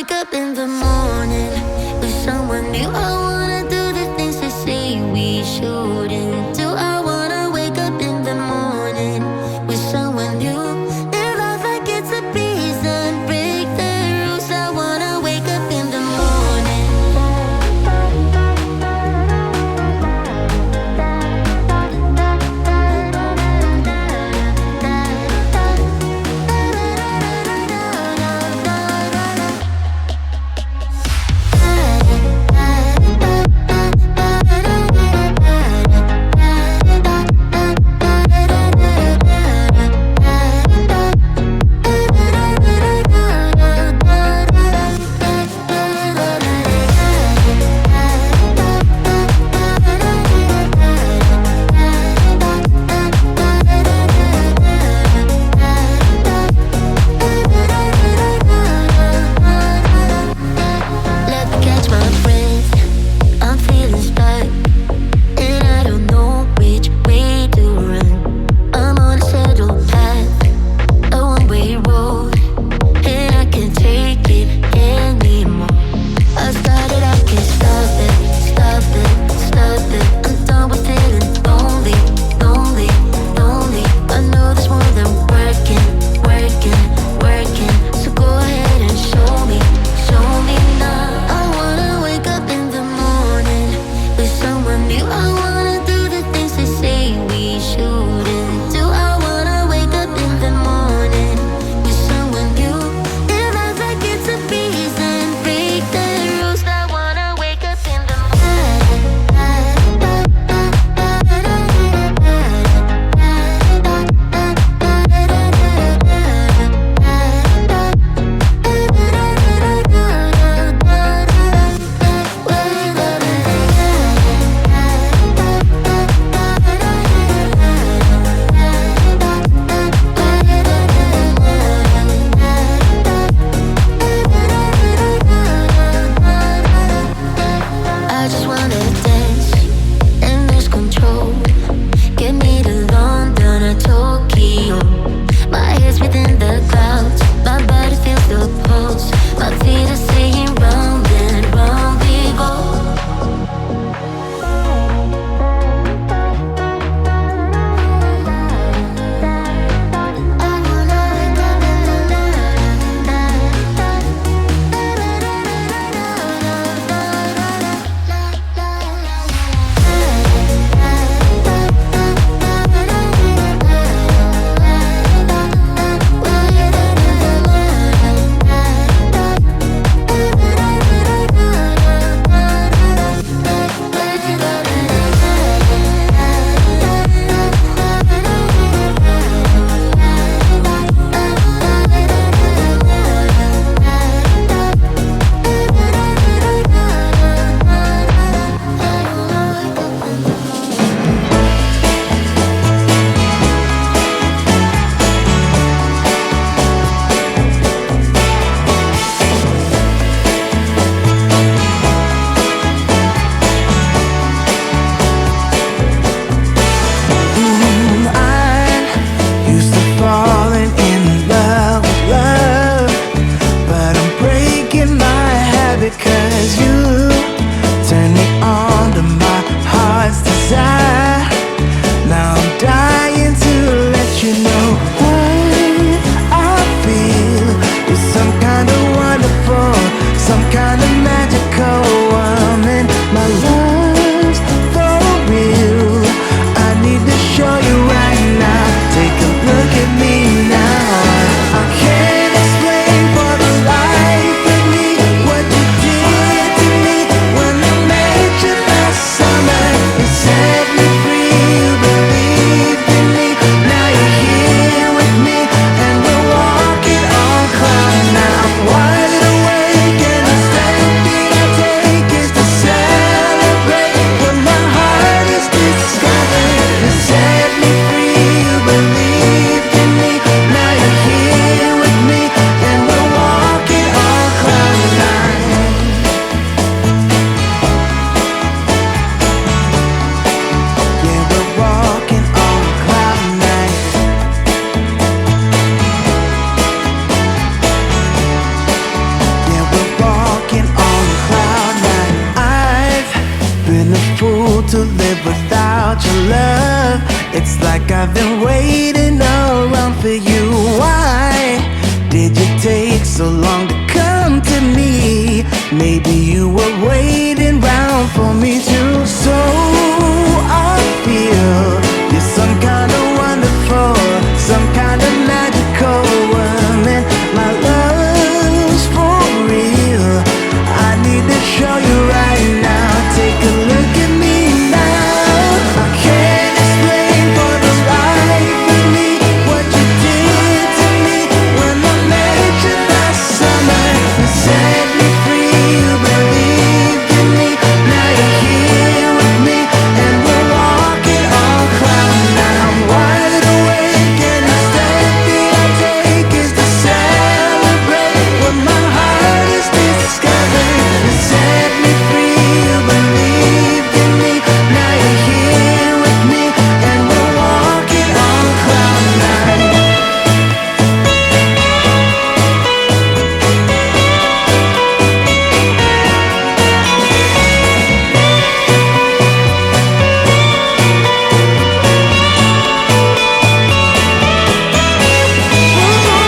wake up in the morning with someone new. I wanna do the things they say we shouldn't do. I wanna wake up in the morning with someone new. Live life like it's a prison, break the rules. I wanna wake up in the morning. love. It's like I've been waiting around for you. Why did you take so long to come to me? Maybe you were waiting round for me too. So I feel you're some kind of wonderful, some kind of magical woman. My love's for real. I need to show you right now. Take a look at me now. I can't explain for the life of me what you did to me when I met you last summer. You set me free, you believed in me. Now you're here with me and we're walking on cloud nine. I'm wide awake and the step that I take is to celebrate what my heart has discovered. You set me free, you believed in me. Now you're here with me and we're walking on cloud nine.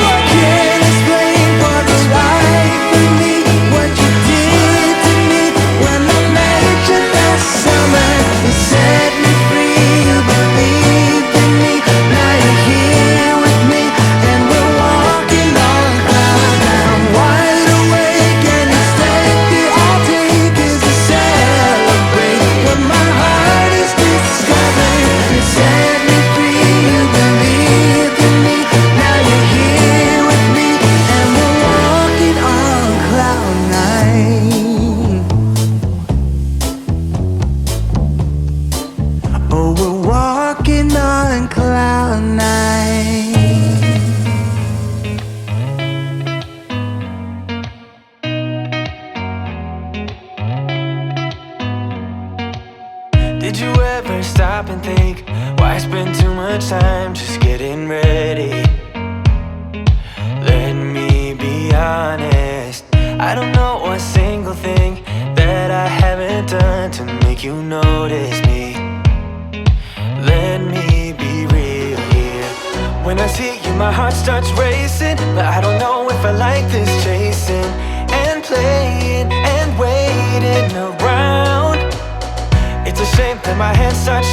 I can't explain for the life of me what you did to me when I met you last summer. You set me free, you believed in me. Now you're here with me and we're walking on cloud nine. I'm wide awake and the step that I take is to celebrate what my heart has discovered. You set me free, you believed in me. Now you're here with me and we're walking on cloud nine. Oh, we're walking on cloud nine. Did you ever stop and think, why spend too much time just getting ready? Let me be honest, I don't know a single thing that I haven't done to make you notice me. Let me be real here. When I see you, my heart starts racing, but I don't know if I like this chasing and playing and waiting around. It's a shame that my hands start